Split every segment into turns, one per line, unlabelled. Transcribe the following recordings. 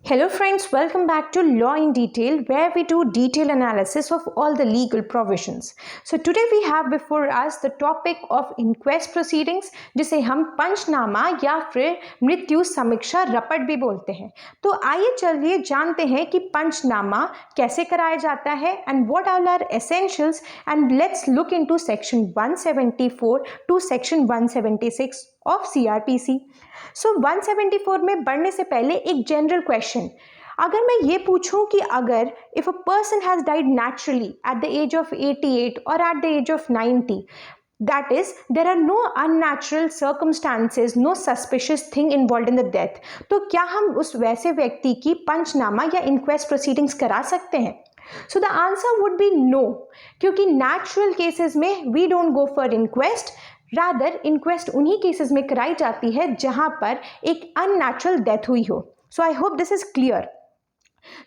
Hello friends, welcome back to Law in Detail, where we do detailed analysis of all the legal provisions. So today we have before us the topic of inquest proceedings, जिसे हम पंचनामा या फिर मृत्यु समीक्षा रपट भी बोलते हैं। तो आइए चलिए जानते हैं कि पंचनामा कैसे कराया जाता है and what all are essentials, and let's look into section 174 to section 176 of CRPC. So 174 में बढ़ने से पहले एक जनरल क्वेश्चन, अगर मैं ये पूछूं कि अगर if a person has died naturally at the age of 88 और at the age of 90, that is there are no unnatural circumstances, no suspicious thing involved in the death, तो क्या हम उस वैसे व्यक्ति की पंचनामा या इंक्वेस्ट प्रोसीडिंग्स करा सकते हैं? So the answer would be no, क्योंकि नेचुरल केसेस में we don't go for inquest, rather inquest उन्हीं केसेस में कराई जाती है जहां पर एक अननेचुरल डेथ हुई हो। So I hope this is clear.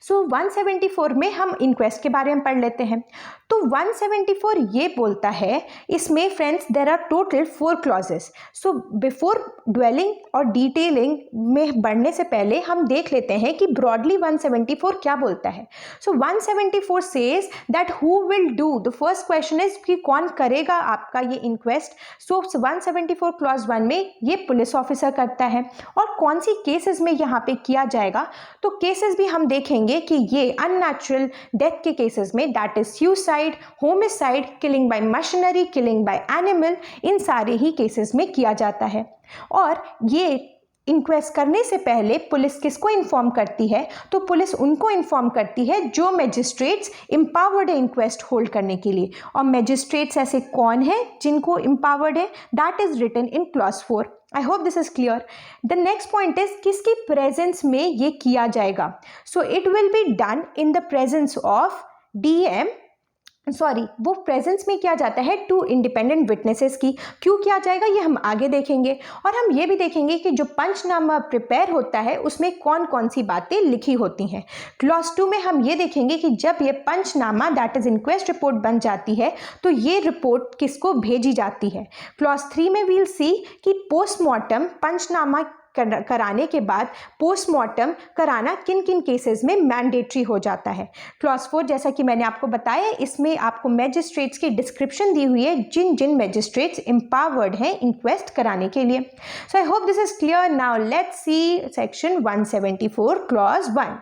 So 174 में हम इंक्वेस्ट के बारे में पढ़ लेते हैं। तो 174 ये बोलता है, इसमें friends there are total 4 clauses. So before dwelling और डिटेलिंग में बढ़ने से पहले हम देख लेते हैं कि ब्रॉडली 174 क्या बोलता है। सो 174 says that who will do, the first question is कि कौन करेगा आपका ये इंक्वेस्ट। सो 174 क्लॉज 1 में ये पुलिस ऑफिसर करता है। और कौन सी केसेस में यहाँ पे किया जाएगा, तो केसेस भी हम देखेंगे कि ये अननेचुरल डेथ के केसेस में, that is suicide, homicide, killing by machinery, killing by animal, इन सारे ही केसेस में किया जाता है। और ये इंक्वेस्ट करने से पहले पुलिस किसको इन्फॉर्म करती है, तो पुलिस उनको इन्फॉर्म करती है जो मैजिस्ट्रेट्स एम्पावर्ड है इंक्वेस्ट होल्ड करने के लिए। और मैजिस्ट्रेट्स ऐसे कौन है जिनको एम्पावर्ड है, that is written in clause 4। I hope this is clear. The next point is किसकी प्रेजेंस में ये किया जाएगा। So it will be done in the presence of DM, sorry वो प्रेजेंस में किया जाता है 2 इंडिपेंडेंट विटनेसेस की। क्यों किया जाएगा ये हम आगे देखेंगे। और हम ये भी देखेंगे कि जो पंचनामा प्रिपेयर होता है उसमें कौन कौन सी बातें लिखी होती हैं। क्लॉज 2 में हम ये देखेंगे कि जब ये पंचनामा दैट इज इंक्वेस्ट रिपोर्ट बन जाती है तो ये रिपोर्ट किसको भेजी जाती है। क्लॉज 3 में वील सी कि पोस्टमार्टम, पंचनामा कराने के बाद पोस्टमार्टम कराना किन किन केसेस में मैंडेटरी हो जाता है। क्लॉज 4 जैसा कि मैंने आपको बताया, इसमें आपको मैजिस्ट्रेट्स की डिस्क्रिप्शन दी हुई है जिन जिन मैजिस्ट्रेट्स एम्पावर्ड हैं इंक्वेस्ट कराने के लिए। So I hope this is clear. Now let's see section 174 clause 1।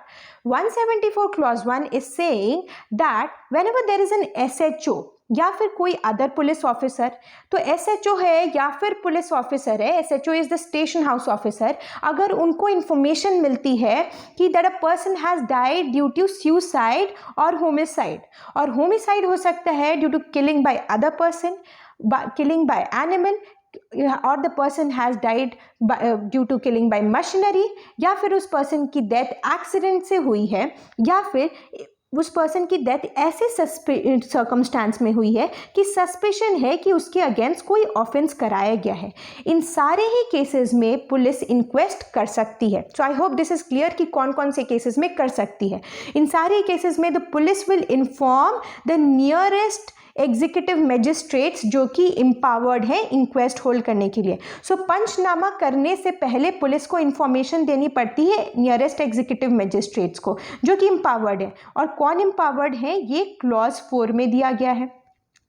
174 clause 1 is saying that whenever there is an SHO या फिर कोई अदर पुलिस ऑफिसर, तो एसएचओ है या फिर पुलिस ऑफिसर है, SHO is the station house officer, अगर उनको इंफॉर्मेशन मिलती है कि that a person has died due to suicide और होमिसाइड, और होमिसाइड हो सकता है due to killing by other person, killing by animal, और the person has died due to killing by machinery, या फिर उस पर्सन की डेथ एक्सीडेंट से हुई है, या फिर उस पर्सन की डेथ ऐसे सर्कमस्टांस में हुई है कि सस्पिशन है कि उसके अगेंस्ट कोई ऑफेंस कराया गया है। इन सारे ही केसेस में पुलिस इंक्वेस्ट कर सकती है। So I hope this is clear कि कौन कौन से केसेस में कर सकती है। इन सारे केसेस में the police will inform the nearest executive magistrates जो कि एम्पावर्ड है इंक्वेस्ट होल्ड करने के लिए। सो पंचनामा करने से पहले पुलिस को इंफॉर्मेशन देनी पड़ती है नियरेस्ट एग्जीक्यूटिव मैजिस्ट्रेट्स को जो कि एम्पावर्ड है। और कौन एम्पावर्ड है ये क्लॉज 4 में दिया गया है।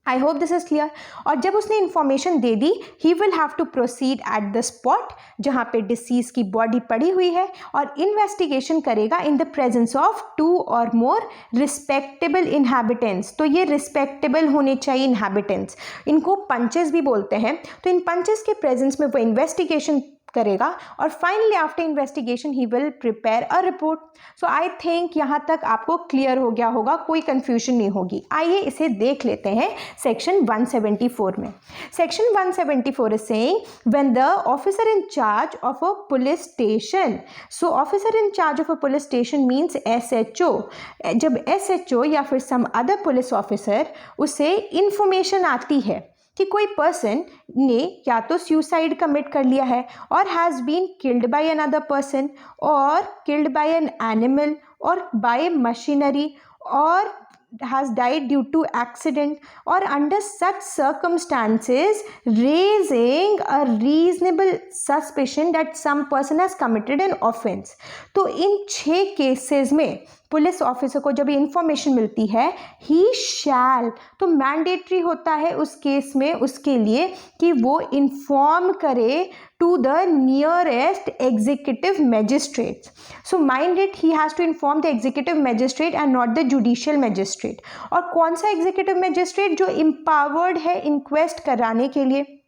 I hope this is clear. और जब उसने इंफॉर्मेशन दे दी, he will have to proceed at the spot जहाँ पे डिसीज की बॉडी पड़ी हुई है, और इन्वेस्टिगेशन करेगा इन the presence of 2 or more respectable inhabitants. तो ये रिस्पेक्टेबल होने चाहिए इनहैबिटेंट्स, इनको पंचेस भी बोलते हैं। तो इन पंचेस के प्रेजेंस में वो इन्वेस्टिगेशन करेगा, और finally after investigation he will prepare a report. So I think यहाँ तक आपको क्लियर हो गया होगा, कोई कंफ्यूजन नहीं होगी। आइए इसे देख लेते हैं सेक्शन 174 में। Section 174 is saying when the officer in charge of a police station, so officer in charge of a police station means SHO, जब एसएचओ या फिर सम अदर पुलिस ऑफिसर उसे इंफॉर्मेशन आती है कि कोई पर्सन ने या तो सुसाइड कमिट कर लिया है, और has been killed by another person, और किल्ड बाय एन एनिमल, और बाय मशीनरी, और has died due to accident, or under such circumstances raising a reasonable suspicion that some person has committed an offense। तो इन 6 cases में police officer को जब information मिलती है ही शैल, तो मैंडेटरी होता है उस केस में उसके लिए कि वो इन्फॉर्म करे to the nearest executive magistrate. So mind it, he has to inform the executive magistrate and not the judicial magistrate. और कौन सा एग्जीक्यूटिव मैजिस्ट्रेट? जो एम्पावर्ड है इंक्वेस्ट कराने के लिए।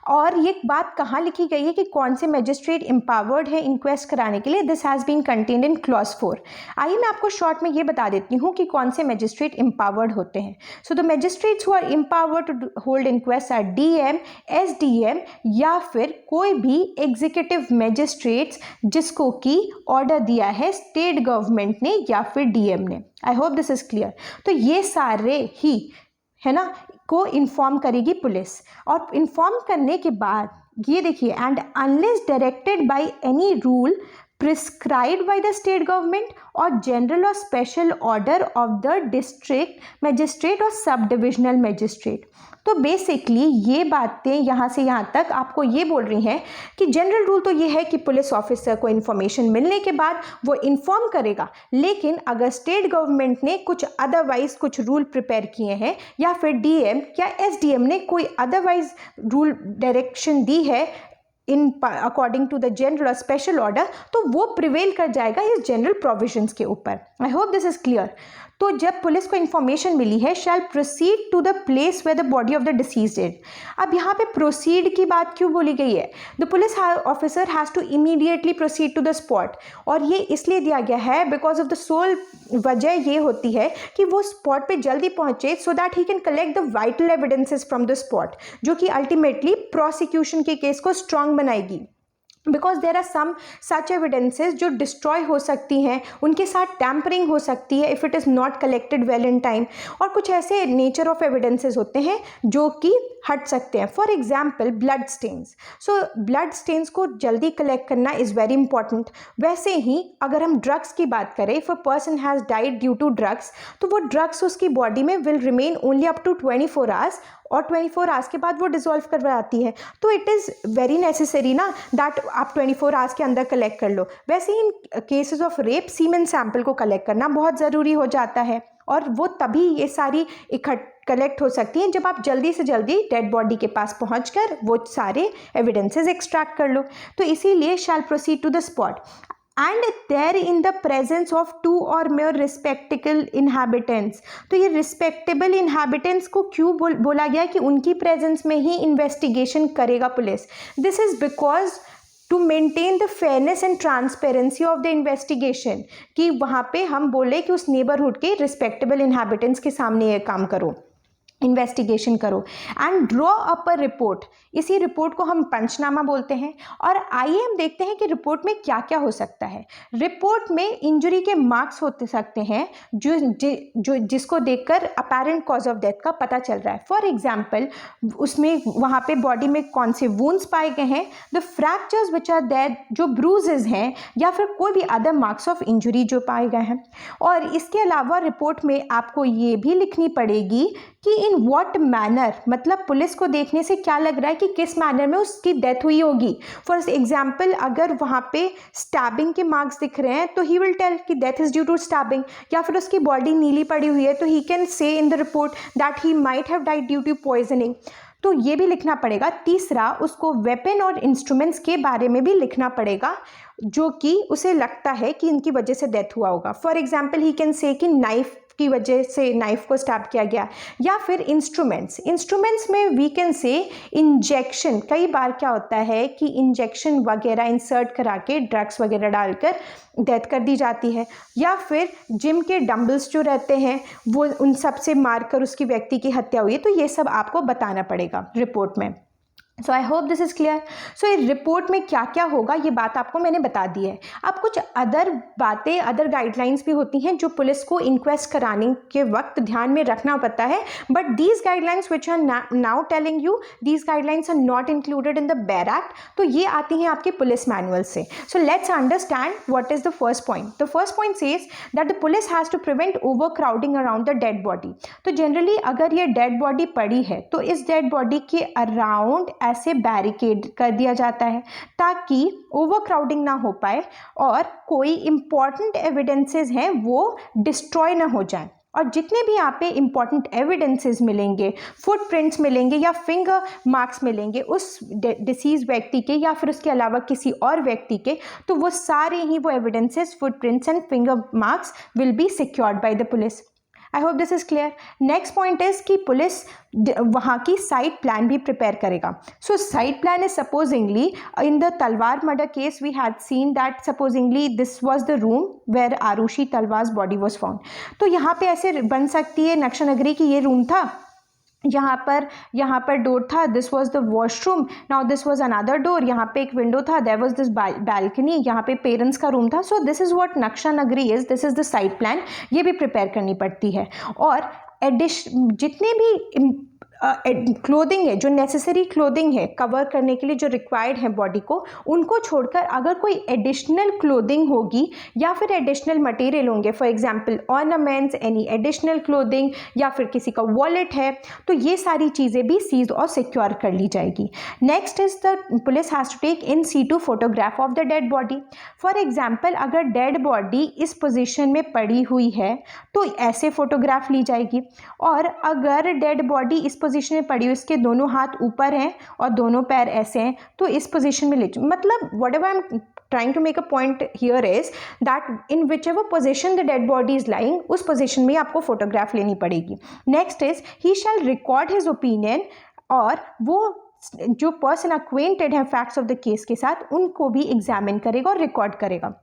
और ये बात कहाँ लिखी गई है कि कौन से मैजिस्ट्रेट एम्पावर्ड है इंक्वेस्ट कराने के लिए? This has been contained in clause 4। आइए मैं आपको शॉर्ट में ये बता देती हूँ कि कौन से मैजिस्ट्रेट एम्पावर्ड होते हैं। So the magistrates who are empowered to hold inquest are DM, SDM या फिर कोई भी एग्जीक्यूटिव मैजिस्ट्रेट्स जिसको कि ऑर्डर दिया है स्टेट गवर्नमेंट ने या फिर डीएम ने। आई होप दिस इज क्लियर। तो ये सारे ही है ना को इन्फॉर्म करेगी पुलिस, और इन्फॉर्म करने के बाद ये देखिए, and unless directed by any rule prescribed by the state government और जनरल और special order of the district magistrate और सब डिविजनल मैजिस्ट्रेट। तो बेसिकली ये बातें यहाँ से यहाँ तक आपको ये बोल रही हैं कि जनरल रूल तो ये है कि पुलिस ऑफिसर को इन्फॉर्मेशन मिलने के बाद वो इन्फॉर्म करेगा, लेकिन अगर स्टेट गवर्नमेंट ने कुछ अदरवाइज कुछ रूल प्रिपेयर किए हैं या फिर डीएम या एसडीएम ने कोई अदरवाइज रूल डायरेक्शन दी है in according to the general और स्पेशल ऑर्डर, तो वो प्रिवेल कर जाएगा इस जनरल प्रोविजंस के ऊपर। I hope this is clear. तो जब पुलिस को इन्फॉर्मेशन मिली है shall proceed to the place where the body of the deceased is. अब यहाँ पे प्रोसीड की बात क्यों बोली गई है? The police officer has to immediately proceed to the spot, और ये इसलिए दिया गया है बिकॉज ऑफ द सोल वजह ये होती है कि वो स्पॉट पे जल्दी पहुँचे so that he can collect the vital evidences from the spot, जो कि अल्टीमेटली प्रोसिक्यूशन के केस को स्ट्रॉन्ग बनाएगी। Because there are some such evidences जो डिस्ट्रॉय हो सकती हैं, उनके साथ टैम्परिंग हो सकती है if it is not collected well in time, और कुछ ऐसे नेचर ऑफ एविडेंसेज होते हैं जो कि हट सकते हैं। For example blood stains. So blood stains को जल्दी कलेक्ट करना इज़ वेरी इंपॉर्टेंट। वैसे ही अगर हम ड्रग्स की बात करें, if a person has died due to drugs, तो वो ड्रग्स उसकी बॉडी में will remain only up to 24 hours, और 24 आवर्स के बाद वो डिसॉल्व करवाती है। तो इट इज़ वेरी नेसेसरी ना दैट आप 24 आवर्स के अंदर कलेक्ट कर लो। वैसे ही in cases of rape semen sample को कलेक्ट करना बहुत ज़रूरी हो जाता है, और वो तभी ये सारी कलेक्ट हो सकती हैं जब आप जल्दी से जल्दी डेड बॉडी के पास पहुंचकर वो सारे एविडेंसेस एक्सट्रैक्ट कर लो। तो इसीलिए shall proceed to the spot and there in the presence of 2 or more respectable inhabitants. तो ये रिस्पेक्टेबल इनहैबिटेंट्स को क्यों बोला गया कि उनकी प्रेजेंस में ही इन्वेस्टिगेशन करेगा police? This is because to maintain the fairness and transparency of the investigation, कि वहाँ पे हम बोले कि उस नेबरहुड के रिस्पेक्टेबल इनहैबिटेंट्स के सामने ये काम करो, इन्वेस्टिगेशन करो, and draw up a report. इसी रिपोर्ट को हम पंचनामा बोलते हैं। और आइए हम देखते हैं कि रिपोर्ट में क्या क्या हो सकता है। रिपोर्ट में इंजरी के मार्क्स होते सकते हैं जो जिसको देखकर अपैरेंट कॉज ऑफ डेथ का पता चल रहा है। फॉर एग्जाम्पल उसमें वहाँ पे बॉडी में कौन से वुंड्स पाए गए हैं, the fractures which are there, जो ब्रूजेज हैं, या फिर कोई भी अदर मार्क्स ऑफ इंजरी जो पाए गए हैं। और इसके अलावा रिपोर्ट में आपको ये भी लिखनी पड़ेगी कि इन व्हाट मैनर, मतलब पुलिस को देखने से क्या लग रहा है कि किस मैनर में उसकी डेथ हुई होगी। फॉर एग्जाम्पल अगर वहाँ पे स्टैबिंग के मार्क्स दिख रहे हैं तो ही विल टेल कि death is due to stabbing, या फिर उसकी बॉडी नीली पड़ी हुई है तो he can say in the report that he might have died due to poisoning. तो ये भी लिखना पड़ेगा। तीसरा, उसको वेपन और इंस्ट्रूमेंट्स के बारे में भी लिखना पड़ेगा जो कि उसे लगता है कि इनकी वजह से डेथ हुआ होगा। फॉर एग्जाम्पल ही कैन से कि नाइफ की वजह से नाइफ को स्टैब किया गया, या फिर इंस्ट्रूमेंट्स में वी कैन से इंजेक्शन। कई बार क्या होता है कि इंजेक्शन वगैरह इंसर्ट करा के ड्रग्स वगैरह डालकर डेथ कर दी जाती है, या फिर जिम के डंबल्स जो रहते हैं वो उन सब से मारकर उसकी व्यक्ति की हत्या हुई है। तो ये सब आपको बताना पड़ेगा रिपोर्ट में। So I hope this is clear. So इस रिपोर्ट में क्या क्या होगा ये बात आपको मैंने बता दी है। अब कुछ अदर बातें, अदर गाइडलाइंस भी होती हैं जो पुलिस को इंक्वेस्ट कराने के वक्त ध्यान में रखना पड़ता है, but these guidelines which are now telling you, these guidelines are not included in the bare act. तो ये आती हैं आपके पुलिस मैनुअल से। So let's understand what is the first point. The first point says that the police has to prevent overcrowding around the dead body. तो generally अगर ये dead body पड़ी है तो इस डेड बॉडी के around ऐसे बैरिकेड कर दिया जाता है ताकि ओवर क्राउडिंग ना हो पाए और कोई इंपॉर्टेंट एविडेंसेस हैं वो डिस्ट्रॉय ना हो जाए। और जितने भी यहाँ पे इंपॉर्टेंट एविडेंसेस मिलेंगे, फुटप्रिंट्स मिलेंगे या फिंगर मार्क्स मिलेंगे उस डिसीज व्यक्ति के या फिर उसके अलावा किसी और व्यक्ति के, तो वो सारे ही वो evidences, footprints and finger marks will be secured by the police. I hope this is clear. Next point is कि पुलिस वहाँ की साइट प्लान भी प्रिपेयर करेगा। So site plan is supposingly in the Talwar murder case we had seen that supposingly this was the room where Aarushi Talwar's body was found. तो यहाँ पे ऐसे बन सकती है नक्शा नगरी की ये रूम था, यहाँ पर डोर था, this was the washroom, now this was another door, यहाँ पे एक विंडो था, देयर वॉज दिस बैल्कनी, यहाँ पे पेरेंट्स का रूम था। सो दिस इज़ व्हाट नक्शा नगरी is, this is the site plan. ये भी प्रिपेयर करनी पड़ती है। और जितने भी क्लोथिंग है, जो नेसेसरी क्लोथिंग है कवर करने के लिए जो रिक्वायर्ड है बॉडी को, उनको छोड़कर अगर कोई एडिशनल क्लोथिंग होगी या फिर एडिशनल मटेरियल होंगे, for example ornaments, any additional clothing या फिर किसी का वॉलेट है, तो ये सारी चीज़ें भी सीज और सिक्योर कर ली जाएगी। Next is the police has to take in situ photograph of the dead body. For example अगर डेड बॉडी इस पोजिशन में पड़ी हुई है तो ऐसे फोटोग्राफ ली जाएगी, और अगर डेड बॉडी इस पोजीशन में पड़ी हुई, इसके दोनों हाथ ऊपर हैं और दोनों पैर ऐसे हैं, तो इस पोजीशन में ले, मतलब whatever I am trying to make a point here is that in whichever position the dead body is lying, उस पोजिशन में आपको फोटोग्राफ लेनी पड़ेगी। Next is he shall record his opinion, और वो जो पर्सन अक्वेंटेड है facts of the case के साथ उनको भी एग्जामिन करेगा और रिकॉर्ड करेगा।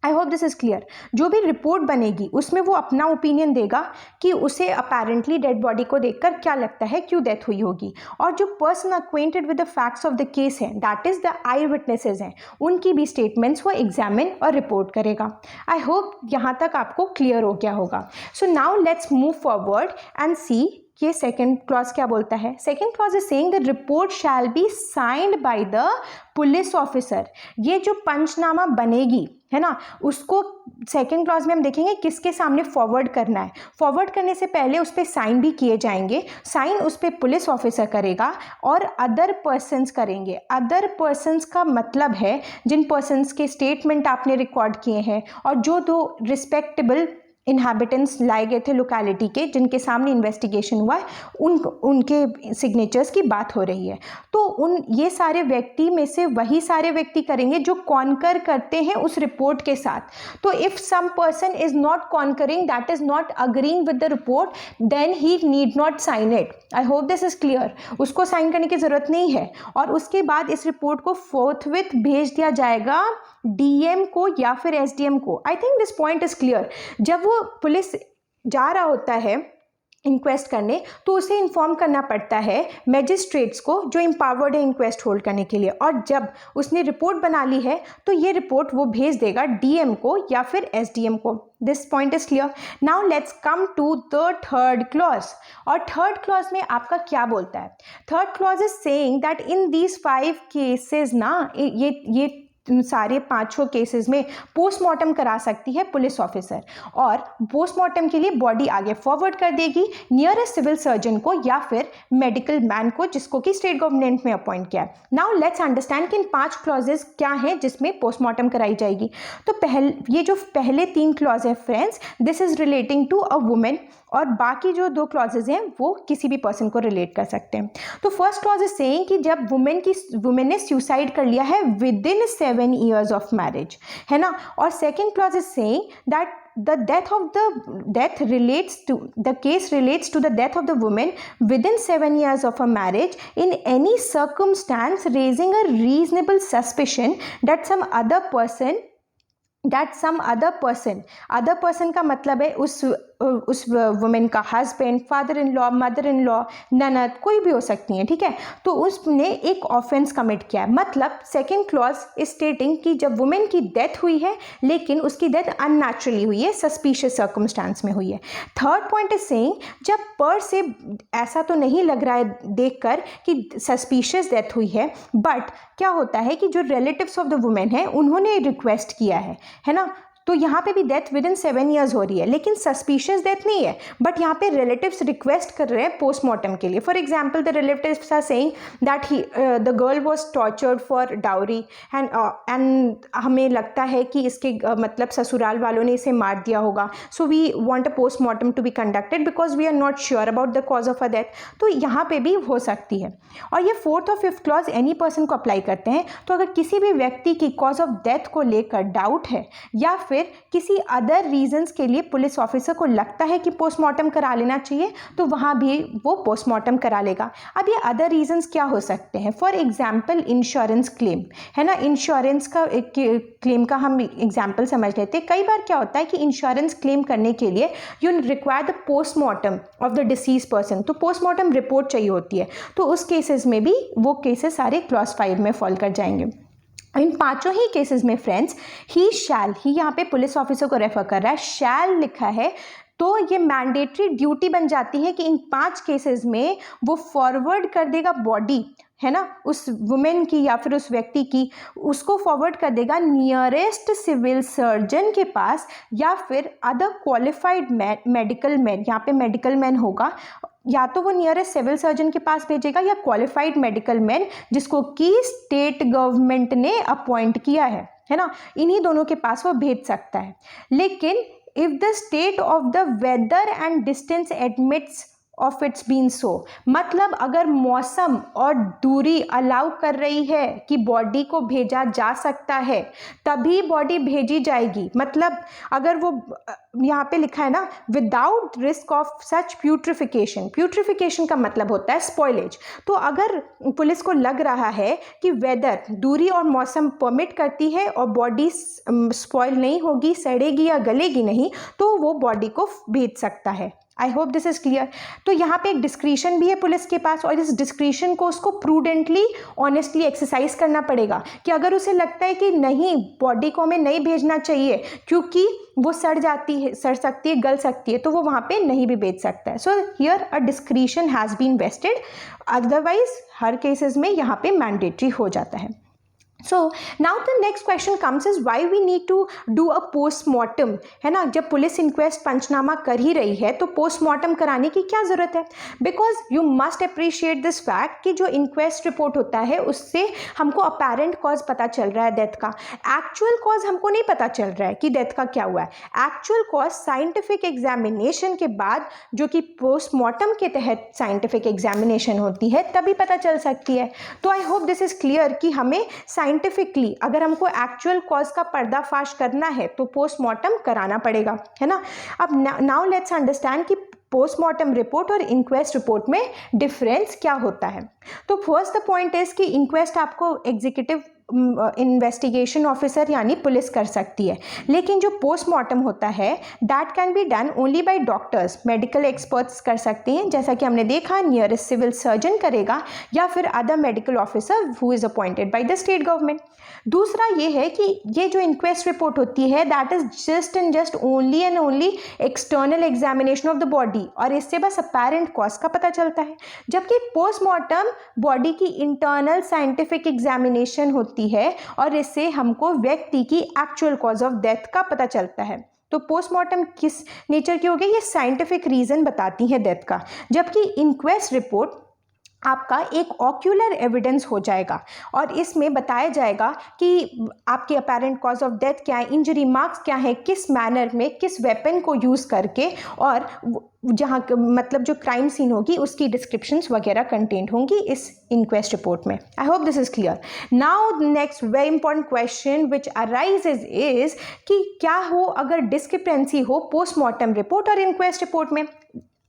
I hope this is clear. जो भी रिपोर्ट बनेगी उसमें वो अपना ओपिनियन देगा कि उसे अपेरेंटली डेड बॉडी को देखकर क्या लगता है, क्यों डेथ हुई होगी, और जो person acquainted with the facts of the case है, that is the eyewitnesses हैं, उनकी भी स्टेटमेंट्स वो एग्जामिन और रिपोर्ट करेगा। आई होप यहाँ तक आपको क्लियर हो गया होगा। So now let's move forward and see ये सेकेंड क्लॉज क्या बोलता है। Second clause is saying the report shall be signed by the police officer. ये जो पंचनामा बनेगी है ना, उसको सेकेंड क्लॉज में हम देखेंगे किसके सामने फॉरवर्ड करना है। फॉरवर्ड करने से पहले उस पर साइन भी किए जाएंगे। साइन उस पर पुलिस ऑफिसर करेगा और अदर पर्सन्स करेंगे। अदर पर्सन्स का मतलब है जिन पर्सन्स के स्टेटमेंट आपने रिकॉर्ड किए हैं और जो दो रिस्पेक्टेबल इनहैबिटेंट्स लाए गए थे लोकेलिटी के, जिनके सामने इन्वेस्टिगेशन हुआ है, उनके सिग्नेचर्स की बात हो रही है। तो ये सारे व्यक्ति में से वही सारे व्यक्ति करेंगे जो कॉन्कर करते हैं उस रिपोर्ट के साथ। तो if some person is not concurring, that is not agreeing with the report, then he need not sign it. I hope this is clear. उसको साइन करने की ज़रूरत नहीं है, और उसके बाद इस रिपोर्ट को फोर्थविथ भेज दिया जाएगा डीएम को या फिर एसडीएम को। I think this point is clear. जब वो पुलिस जा रहा होता है इंक्वेस्ट करने, तो उसे इन्फॉर्म करना पड़ता है मैजिस्ट्रेट्स को जो एम्पावर्ड है इंक्वेस्ट होल्ड करने के लिए, और जब उसने रिपोर्ट बना ली है तो ये रिपोर्ट वो भेज देगा डीएम को या फिर एसडीएम को। This point is clear. Now let's come to the third clause. और थर्ड क्लॉज में आपका क्या बोलता है? Third clause is saying that in these 5 cases ना, ये सारे 5 केसेस में पोस्टमार्टम करा सकती है पुलिस ऑफिसर, और पोस्टमार्टम के लिए बॉडी आगे फॉरवर्ड कर देगी नियरेस्ट सिविल सर्जन को या फिर मेडिकल मैन को, जिसको कि स्टेट गवर्नमेंट में अपॉइंट किया है। नाउ लेट्स अंडरस्टैंड कि इन 5 क्लॉजेस क्या हैं जिसमें पोस्टमार्टम कराई जाएगी। तो ये जो पहले 3 क्लॉज है friends, this is relating to a women, और बाकी जो 2 क्लॉजेज हैं वो किसी भी पर्सन को रिलेट कर सकते हैं। तो फर्स्ट क्लॉज इज सेइंग कि जब वुमेन ने सुसाइड कर लिया है with in 7 years of marriage, है ना। और second clause is saying that the case relates to the death of the woman within 7 years of a marriage in any circumstance raising a reasonable suspicion that some other person, other person का मतलब है उस उस women का husband, father in law, mother in law, ननद, कोई भी हो सकती है, ठीक है। तो उसने एक ऑफेंस कमिट किया है। मतलब सेकेंड क्लॉज इज स्टेटिंग कि जब वुमेन की डेथ हुई है लेकिन उसकी डेथ अननेचुरली हुई है, सस्पिशियस सर्कमस्टांस में हुई है। थर्ड पॉइंट इज सेइंग जब पर से ऐसा तो नहीं लग रहा है देखकर कि सस्पिशियस डेथ हुई है, बट क्या होता है कि जो रिलेटिव्स ऑफ द वुमेन है उन्होंने रिक्वेस्ट किया है ना, तो यहाँ पे भी डेथ विद इन 7 years हो रही है, लेकिन सस्पिशियस डेथ नहीं है, बट यहाँ पे रिलेटिव्स रिक्वेस्ट कर रहे हैं पोस्टमार्टम के लिए। For example the relatives are saying that he the girl was tortured for dowry and हमें लगता है कि इसके मतलब ससुराल वालों ने इसे मार दिया होगा, so we want a postmortem to be conducted because we are not sure about the cause of a death. तो यहाँ पे भी हो सकती है। और ये फोर्थ और फिफ्थ क्लॉज एनी पर्सन को अप्लाई करते हैं। तो अगर किसी भी व्यक्ति की कॉज ऑफ डेथ को लेकर डाउट है या फिर किसी अदर रीजंस के लिए पुलिस ऑफिसर को लगता है कि पोस्टमार्टम करा लेना चाहिए, तो वहां भी वो पोस्टमार्टम करा लेगा। अब ये अदर रीजंस क्या हो सकते हैं? फॉर एग्जाम्पल इंश्योरेंस क्लेम, है ना, इंश्योरेंस का एक क्लेम का हम एग्जाम्पल समझ लेते हैं। कई बार क्या होता है कि इंश्योरेंस क्लेम करने के लिए you require the postmortem of the disease person, तो पोस्टमार्टम रिपोर्ट चाहिए होती है। तो उस केसेस में भी वो केसेस सारे क्लॉज 5 में फॉल कर जाएंगे। इन पांचों ही केसेस में फ्रेंड्स ही शैल, ही यहाँ पे पुलिस ऑफिसर को रेफर कर रहा है, शैल लिखा है, तो ये मैंडेटरी ड्यूटी बन जाती है कि इन 5 केसेस में वो फॉरवर्ड कर देगा बॉडी, है ना, उस वुमेन की या फिर उस व्यक्ति की, उसको फॉरवर्ड कर देगा नियरेस्ट सिविल सर्जन के पास या फिर अदर क्वालिफाइड मेडिकल मैन, यहाँ पे मेडिकल मैन होगा, या तो वो नियरेस्ट सिविल सर्जन के पास भेजेगा या क्वालिफाइड मेडिकल मैन जिसको कि स्टेट गवर्नमेंट ने अपॉइंट किया है ना, इन्हीं दोनों के पास वो भेज सकता है। लेकिन if the state of the weather and distance admits of its been so, मतलब अगर मौसम और दूरी अलाउ कर रही है कि बॉडी को भेजा जा सकता है तभी बॉडी भेजी जाएगी। मतलब अगर वो यहाँ पे लिखा है ना without risk of such putrefaction, putrefaction का मतलब होता है स्पॉइलेज। तो अगर पुलिस को लग रहा है कि वेदर, दूरी और मौसम परमिट करती है और बॉडी स्पॉइल नहीं होगी, सड़ेगी या गलेगी नहीं, तो वो बॉडी को भेज सकता है। I hope this is clear. तो यहाँ पे एक डिस्क्रिशन भी है पुलिस के पास और इस डिस्क्रिशन को उसको प्रूडेंटली, ऑनेस्टली एक्सरसाइज करना पड़ेगा कि अगर उसे लगता है कि नहीं बॉडी को हमें नहीं भेजना चाहिए क्योंकि वो सड़ जाती है, सड़ सकती है, गल सकती है, तो वो वहाँ पे नहीं भी भेज सकता है। So here a discretion has been vested, otherwise हर केसेस में यहाँ पे मैंडेटरी हो जाता है। So now the next question comes is why we need to do a postmortem, है ना, जब पुलिस इंक्वेस्ट पंचनामा कर ही रही है तो पोस्टमार्टम कराने की क्या जरूरत है? Because you must appreciate this fact कि जो इंक्वेस्ट रिपोर्ट होता है उससे हमको अपैरेंट कॉज पता चल रहा है डेथ का, एक्चुअल कॉज हमको नहीं पता चल रहा है कि डेथ का क्या हुआ है। एक्चुअल कॉज साइंटिफिक एग्जामिनेशन के बाद, जो कि पोस्टमार्टम के तहत साइंटिफिक एग्जामिनेशन होती है, तभी पता चल सकती है। तो आई होप दिस इज क्लियर कि हमें साइंटिफिकली अगर हमको एक्चुअल कॉज का पर्दाफाश करना है तो पोस्टमार्टम कराना पड़ेगा, है ना। अब नाउ लेट्स अंडरस्टैंड कि पोस्टमार्टम रिपोर्ट और इंक्वेस्ट रिपोर्ट में डिफरेंस क्या होता है। तो फर्स्ट द पॉइंट इज कि इंक्वेस्ट आपको एग्जीक्यूटिव इन्वेस्टिगेशन ऑफिसर यानी पुलिस कर सकती है, लेकिन जो पोस्टमार्टम होता है that can be done only by doctors, medical experts कर सकते हैं, जैसा कि हमने देखा नियरेस्ट सिविल सर्जन करेगा या फिर other medical officer who is appointed by the state government. दूसरा ये है कि ये जो इंक्वेस्ट रिपोर्ट होती है that is just and just only and only external examination of the body, और इससे बस अपैरेंट कॉज का पता चलता है, जबकि पोस्टमार्टम बॉडी की इंटरनल साइंटिफिक एग्जामिनेशन होती है और इससे हमको व्यक्ति की एक्चुअल कॉज ऑफ डेथ का पता चलता है। तो पोस्टमार्टम किस नेचर की हो गई? ये साइंटिफिक रीजन बताती है डेथ का, जबकि इंक्वेस्ट रिपोर्ट आपका एक ऑक्यूलर एविडेंस हो जाएगा और इसमें बताया जाएगा कि आपके अपैरेंट कॉज ऑफ डेथ क्या है, इंजरी मार्क्स क्या है, किस मैनर में, किस वेपन को यूज़ करके, और जहाँ मतलब जो क्राइम सीन होगी उसकी डिस्क्रिप्शंस वगैरह कंटेंट होंगी इस इंक्वेस्ट रिपोर्ट में। आई hope this is clear. Now next very important question which arises is कि क्या हो अगर डिस्क्रिपेंसी हो पोस्टमार्टम रिपोर्ट और इंक्वेस्ट रिपोर्ट में।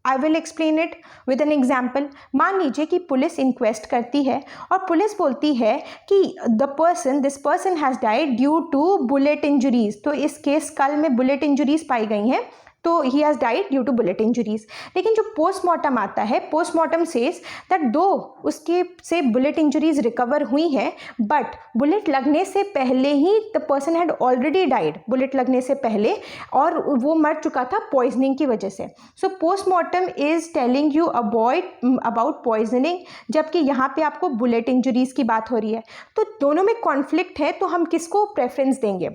I will explain it with an example. मान लीजिए कि पुलिस इंक्वेस्ट करती है और पुलिस बोलती है कि this person has died due to bullet injuries, तो इस केस कल में बुलेट इंजरीज पाई गई हैं तो he has died due to bullet injuries. लेकिन जो पोस्टमार्टम आता है, पोस्टमार्टम सेज दैट दो उसके से बुलेट इंजरीज रिकवर हुई हैं, बट बुलेट लगने से पहले ही the person had already died, bullet लगने से पहले, और वो मर चुका था पॉइजनिंग की वजह से। So postmortem is telling you about poisoning, जबकि यहाँ पे आपको बुलेट इंजरीज की बात हो रही है। तो दोनों में कॉन्फ्लिक्ट है, तो हम किसको प्रेफरेंस देंगे?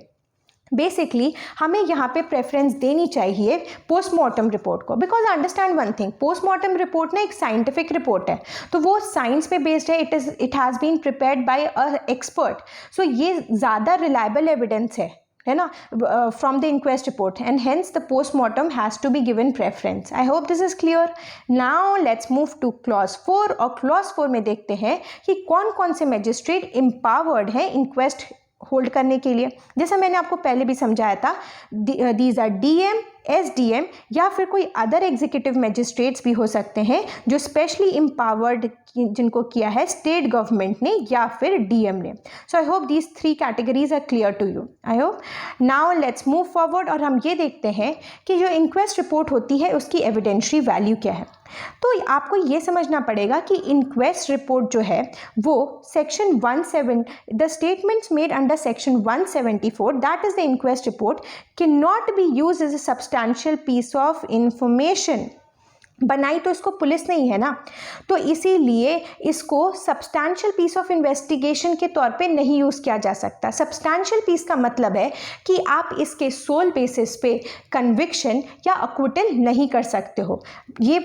बेसिकली हमें यहाँ पे प्रेफरेंस देनी चाहिए पोस्टमार्टम रिपोर्ट को, because understand one thing, postmortem report ना एक साइंटिफिक रिपोर्ट है, तो वो साइंस पे बेस्ड है, it has been prepared by a expert, so ये ज़्यादा रिलायबल एविडेंस है ना, from the inquest report, and hence the postmortem has to be given preference. I hope this is clear. Now let's move to clause 4, और clause 4 में देखते हैं कि कौन कौन से मैजिस्ट्रेट एम्पावर्ड हैं इंक्वेस्ट होल्ड करने के लिए। जैसा मैंने आपको पहले भी समझाया था, दीज आर डीएम, एसडीएम, या फिर कोई अदर एग्जीक्यूटिव मैजिस्ट्रेट्स भी हो सकते हैं जो स्पेशली एम्पावर्ड जिनको किया है स्टेट गवर्नमेंट ने या फिर डीएम ने। So I hope these 3 categories are clear to you. I hope now let's move forward, और हम ये देखते हैं कि जो इंक्वेस्ट रिपोर्ट होती है उसकी एविडेंशियरी वैल्यू क्या है। तो आपको ये समझना पड़ेगा कि इंक्वेस्ट रिपोर्ट जो है वो section 17, the statements made under section 174, that is the inquest report, can not be used as a substantial piece of information. बनाई तो इसको पुलिस ने ही है ना, तो इसीलिए इसको सब्सटैंशियल पीस ऑफ इन्वेस्टिगेशन के तौर पे नहीं यूज़ किया जा सकता। सब्सटैंशियल पीस का मतलब है कि आप इसके सोल बेसिस पे कन्विक्शन या अक्विटल नहीं कर सकते हो। ये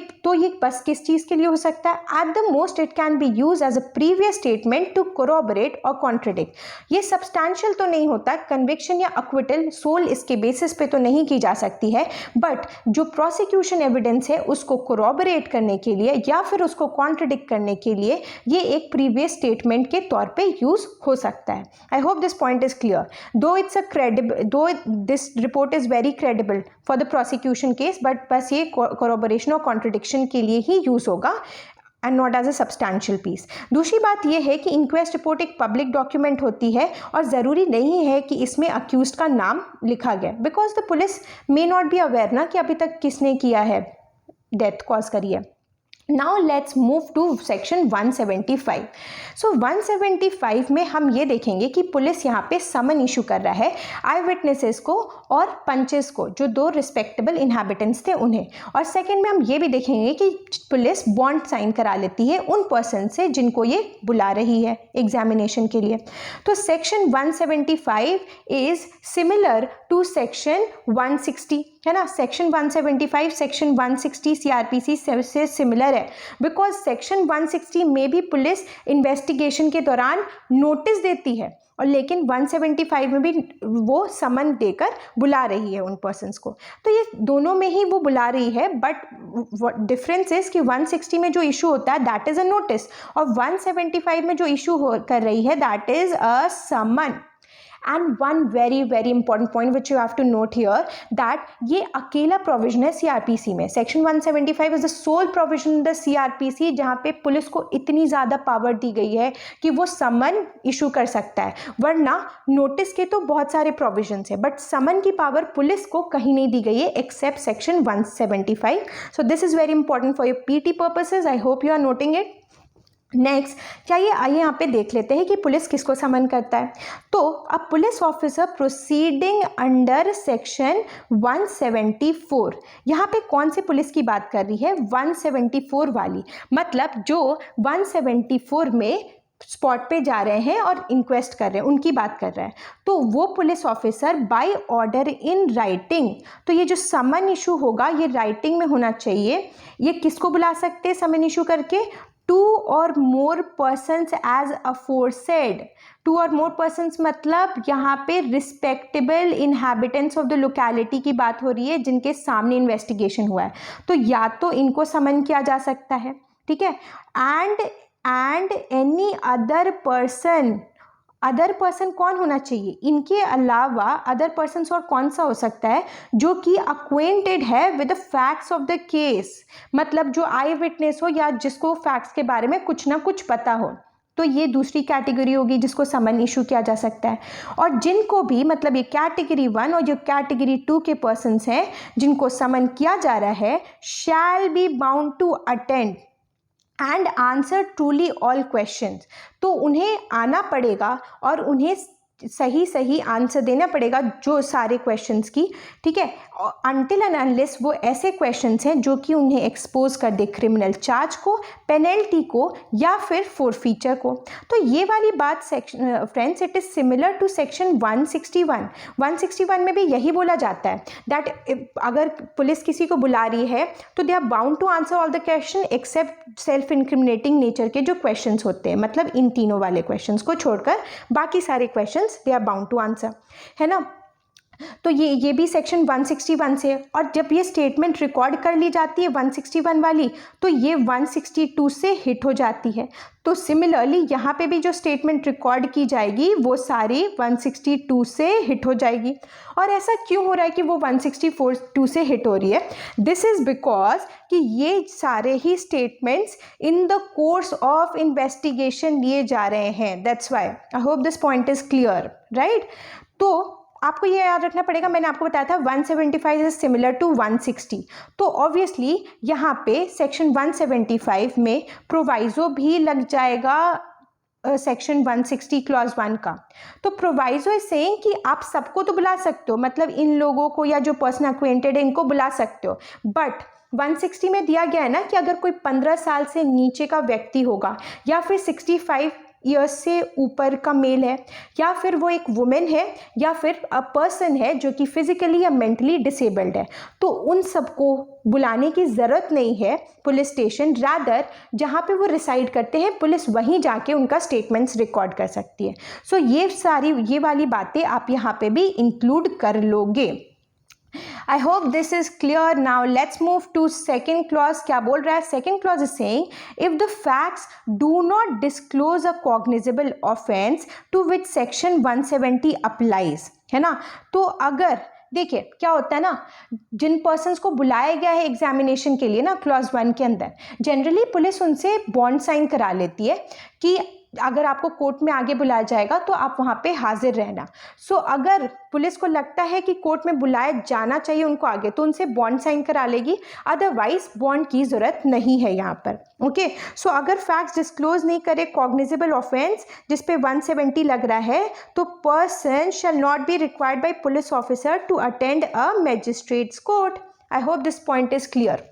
बस किस चीज़ के लिए हो सकता है? At the most it can be use as a previous statement to corroborate और कॉन्ट्रडिक्ट। ये सब्सटैंशियल तो नहीं होता, कन्विक्शन या अक्विटल सोल इसके बेसिस पे तो नहीं की जा सकती है, बट जो प्रोसिक्यूशन एविडेंस है उसको कोरोबरेट करने के लिए या फिर उसको कॉन्ट्रडिक्ट करने के लिए ये एक प्रीवियस स्टेटमेंट के तौर पे यूज हो सकता है। I hope this point is clear. Though this report is very credible for the prosecution case, but बस ये कोरोबरेशन और कॉन्ट्रडिक्शन के लिए ही यूज होगा and not as a substantial piece. दूसरी बात यह है कि इंक्वेस्ट रिपोर्ट एक पब्लिक डॉक्यूमेंट होती है और ज़रूरी नहीं है कि इसमें अक्यूज्ड का नाम लिखा गया, because the police may not be aware ना कि अभी तक किसने किया है, डेथ कॉज करी है। Now let's move to section 175. So 175 में हम ये देखेंगे कि पुलिस यहाँ पे समन इशू कर रहा है आई विटनेसेस को और पंचेस को, जो 2 रिस्पेक्टेबल इनहैबिटेंट्स थे उन्हें। और सेकंड में हम ये भी देखेंगे कि पुलिस बॉन्ड साइन करा लेती है उन पर्सन से जिनको ये बुला रही है एग्जामिनेशन के लिए। तो section 175 is similar to section 160, है ना। सेक्शन 175 सेक्शन 160 सीआरपीसी से सिमिलर है, बिकॉज सेक्शन 160 में भी पुलिस इन्वेस्टिगेशन के दौरान नोटिस देती है, और लेकिन 175 में भी वो समन देकर बुला रही है उन पर्सन्स को। तो ये दोनों में ही वो बुला रही है, बट डिफरेंस इज कि 160 में जो इशू होता है दैट इज अ नोटिस, और 175 में जो इशू कर रही है that is a summon. And one very very important point which you have to note here, that ये अकेला प्रोविजन है सीआरपीसी में। Section 175 is the sole provision in the CrPC, जहाँ पे पुलिस को इतनी ज़्यादा पावर दी गई है कि वो समन इशू कर सकता है, वरना नोटिस के तो बहुत सारे प्रोविजंस है, बट समन की पावर पुलिस को कहीं नहीं दी गई है except section 175। So this is very important for your PT purposes. I hope you are noting it. Next चाहिए, आइए यहाँ पे देख लेते हैं कि पुलिस किसको समन करता है। तो अब police officer proceeding under section 174, यहाँ पे कौन सी पुलिस की बात कर रही है? 174 वाली, मतलब जो 174 में स्पॉट पे जा रहे हैं और इंक्वेस्ट कर रहे हैं उनकी बात कर रहा है। तो वो police officer by order in writing, तो ये जो समन इशू होगा ये राइटिंग में होना चाहिए। ये किसको बुला सकते हैं समन इशू करके? 2 or more persons as aforesaid। 2 or more persons मतलब यहाँ पे respectable inhabitants of the locality की बात हो रही है जिनके सामने इन्वेस्टिगेशन हुआ है, तो या तो इनको समन किया जा सकता है, ठीक है। And any other person, other person कौन होना चाहिए? इनके अलावा अदर पर्सन और कौन सा हो सकता है? जो कि अक्वेंटेड है with the facts of the case, मतलब जो आई विटनेस हो या जिसको फैक्ट्स के बारे में कुछ ना कुछ पता हो। तो ये दूसरी कैटेगरी होगी जिसको समन इशू किया जा सकता है। और जिनको भी मतलब ये कैटेगरी 1 और जो कैटेगरी 2 के पर्सन्स हैं जिनको समन किया जा रहा है, shall be bound to attend and answer truly all questions. तो उन्हें आना पड़ेगा और उन्हें सही आंसर देना पड़ेगा जो सारे क्वेश्चंस की, ठीक है, अनटिल एंड अनलेस वो ऐसे क्वेश्चंस हैं जो कि उन्हें एक्सपोज कर दे क्रिमिनल चार्ज को, पेनल्टी को या फिर फोरफीचर को। तो ये वाली बात section friends it is similar to section 161। 161 में भी यही बोला जाता है दैट अगर पुलिस किसी को बुला रही है तो they are bound to answer all the question except self incriminating nature के जो क्वेश्चंस होते हैं, मतलब इन तीनों वाले क्वेश्चंस को छोड़कर बाकी सारे question they are bound to answer, है ना। तो ये भी सेक्शन 161 से। और जब ये स्टेटमेंट रिकॉर्ड कर ली जाती है 161 वाली, तो ये 162 से हिट हो जाती है। तो सिमिलरली यहाँ पे भी जो स्टेटमेंट रिकॉर्ड की जाएगी वो सारी 162 से हिट हो जाएगी। और ऐसा क्यों हो रहा है कि वो 164 से हिट हो रही है? दिस इज़ बिकॉज कि ये सारे ही statements in the course of investigation लिए जा रहे हैं। That's why I hope this point is clear, right. तो आपको ये याद रखना पड़ेगा, मैंने आपको बताया था 175 इज सिमिलर टू 160। तो ऑब्वियसली यहाँ पे सेक्शन 175 में प्रोवाइजो भी लग जाएगा सेक्शन 160 क्लॉज 1 का। तो प्रोवाइजो इज सेइंग कि आप सबको तो बुला सकते हो, मतलब इन लोगों को या जो पर्सन अक्वेंटेड है इनको बुला सकते हो, बट 160 में दिया गया है ना कि अगर कोई 15 साल से नीचे का व्यक्ति होगा या फिर 65 ईयर्स से ऊपर का मेल है या फिर वो एक वुमेन है या फिर अ पर्सन है जो कि फिजिकली या मेंटली डिसेबल्ड है, तो उन सबको बुलाने की ज़रूरत नहीं है पुलिस स्टेशन। रादर जहाँ पे वो रिसाइड करते हैं पुलिस वहीं जाके उनका स्टेटमेंट्स रिकॉर्ड कर सकती है। सो ये वाली बातें आप यहाँ पे भी इंक्लूड कर लोगे। I hope this is clear. Now let's move to second clause. क्या बोल रहा है? Second clause is saying if the facts do not disclose a cognizable offense to which section 170 applies, है ना। तो अगर देखिए क्या होता है ना, जिन पर्सन्स को बुलाया गया है एग्जामिनेशन के लिए ना क्लॉज 1 के अंदर, जनरली पुलिस उनसे बॉन्ड साइन करा लेती है कि अगर आपको कोर्ट में आगे बुलाया जाएगा तो आप वहाँ पे हाजिर रहना। सो अगर पुलिस को लगता है कि कोर्ट में बुलाया जाना चाहिए उनको आगे, तो उनसे बॉन्ड साइन करा लेगी, अदरवाइज बॉन्ड की ज़रूरत नहीं है यहाँ पर। ओके, सो अगर फैक्ट्स डिस्क्लोज नहीं करे कॉग्निजेबल ऑफेंस जिस पे 170 लग रहा है, तो person shall not be required by police officer to attend a magistrate's court. I hope this point is clear.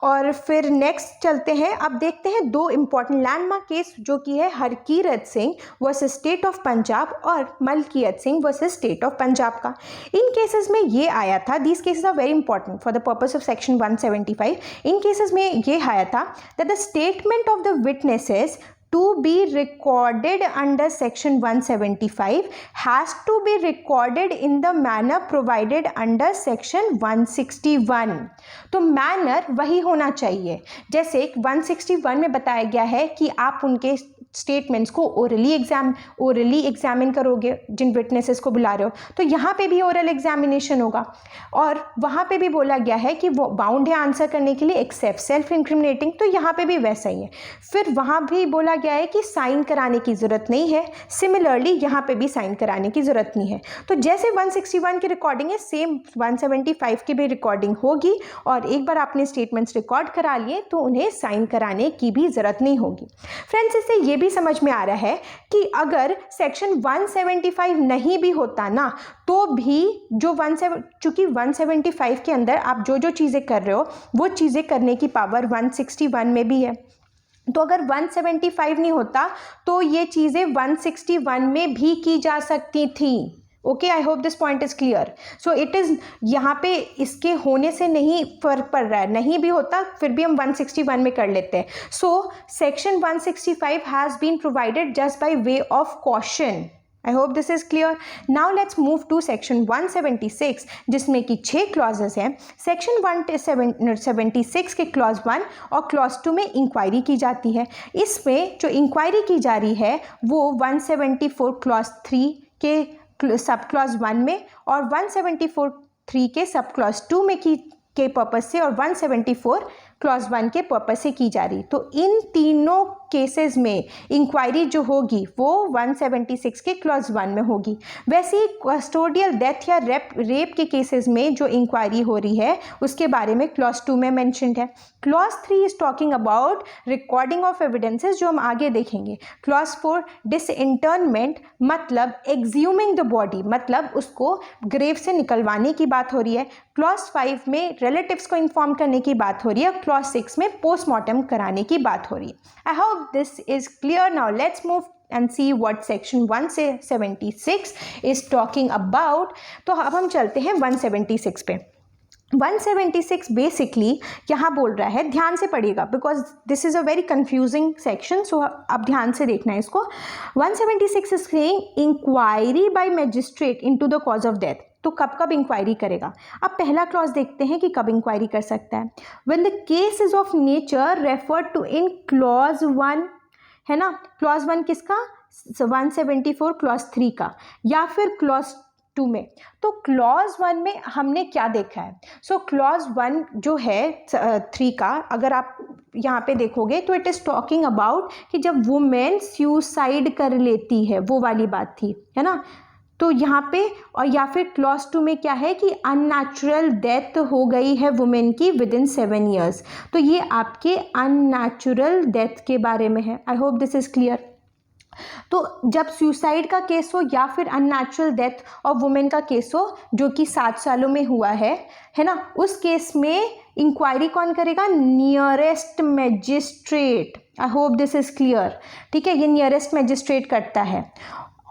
और फिर नेक्स्ट चलते हैं, अब देखते हैं दो इंपॉर्टेंट लैंडमार्क केस जो कि है Harkirat Singh versus state of Punjab और Malkiyat Singh versus state of Punjab का। इन केसेस में ये आया था, these cases are very important for the purpose of section 175। इन केसेस में ये आया था that the statement of the witnesses to be recorded under section 175 has to be recorded in the manner provided under section 161। तो manner वही होना चाहिए जैसे 161 में बताया गया है कि आप उनके स्टेटमेंट्स को ओरली एग्जामिन करोगे जिन विटनेसेस को बुला रहे हो, तो यहाँ पे भी ओरल एग्जामिनेशन होगा। और वहाँ पे भी बोला गया है कि वो बाउंड है आंसर करने के लिए एक्सेप्ट सेल्फ इंक्रिमिनेटिंग, तो यहाँ पे भी वैसा ही है। फिर वहाँ भी बोला गया है कि साइन कराने की ज़रूरत नहीं है, सिमिलरली यहाँ पे भी साइन कराने की ज़रूरत नहीं है। तो जैसे 161 की रिकॉर्डिंग है, सेम 175 की भी रिकॉर्डिंग होगी, और एक बार आपने स्टेटमेंट्स रिकॉर्ड करा लिए तो उन्हें साइन कराने की भी ज़रूरत नहीं होगी। फ्रेंड्स, इससे ये भी समझ में आ रहा है कि अगर सेक्शन 175 नहीं भी होता ना, तो भी जो चूंकि 175 के अंदर आप जो जो चीज़ें कर रहे हो वो चीज़ें करने की पावर 161 में भी है। तो अगर 175 नहीं होता तो ये चीज़ें 161 में भी की जा सकती थी। Okay, I hope this point is clear. So it is यहाँ पे इसके होने से नहीं फर्क पड़ रहा है, नहीं भी होता फिर भी हम 161 में कर लेते हैं। So section 165 has been provided just by way of caution. I hope this is clear. Now let's move to section 176 जिसमें कि 6 क्लॉजेस हैं। सेक्शन 176 के क्लॉज 1 और क्लॉज 2 में इंक्वायरी की जाती है। इसमें जो इंक्वायरी की जा रही है वो 174 क्लॉज 3 के सब क्लॉज 1 में और 174(3) के सब क्लॉज 2 में के पर्पस से और 174 क्लॉज 1 के पर्पस से की जा रही। तो इन तीनों केसेस में इंक्वायरी जो होगी वो 176 के क्लॉज 1 में होगी। वैसे ही कस्टोडियल डेथ या रेप के केसेस में जो इंक्वायरी हो रही है उसके बारे में क्लॉज 2 में मेंशन्ड है। Clause 3 is talking about recording of evidences, जो हम आगे देखेंगे। क्लॉज 4 डिसइंटरमेंट, मतलब एक्सह्यूमिंग द बॉडी, मतलब उसको ग्रेव से निकलवाने की बात हो रही है। क्लॉज 5 में रिलेटिव्स को इन्फॉर्म करने की बात हो रही है। क्लॉज 6 में पोस्टमार्टम कराने की बात हो रही है। I hope this is clear. Now let's move and see what section 176 is talking about। तो अब हम चलते हैं 176 पे। 176 बेसिकली यहाँ बोल रहा है, ध्यान से पढ़िएगा because this is a very confusing section, so आप ध्यान से देखना है इसको। 176 is saying inquiry by magistrate into the cause of death. तो कब कब इंक्वायरी करेगा? अब पहला क्लॉज देखते हैं कि कब इंक्वायरी कर सकता है। When the case is of nature referred to in clause 1, है ना। क्लॉज 1 किसका? 174 क्लॉज 3 का, या फिर क्लॉज 2 में। तो क्लॉज 1 में हमने क्या देखा है? सो क्लॉज 1 जो है 3 का, अगर आप यहाँ पे देखोगे तो इट इज़ टॉकिंग अबाउट कि जब वुमेन सुसाइड कर लेती है, वो वाली बात थी, है ना। तो यहाँ पे, और या फिर क्लॉज 2 में क्या है कि अननेचुरल डेथ हो गई है वुमेन की विद इन 7 years। तो ये आपके अननेचुरल डेथ के बारे में है। I hope this is clear. तो जब सुसाइड का केस हो या फिर अननेचुरल डेथ ऑफ वुमेन का केस हो जो कि 7 सालों में हुआ है ना, उस केस में इंक्वायरी कौन करेगा? Nearest magistrate. I hope this is clear. ठीक है, ये नियरेस्ट मैजिस्ट्रेट करता है।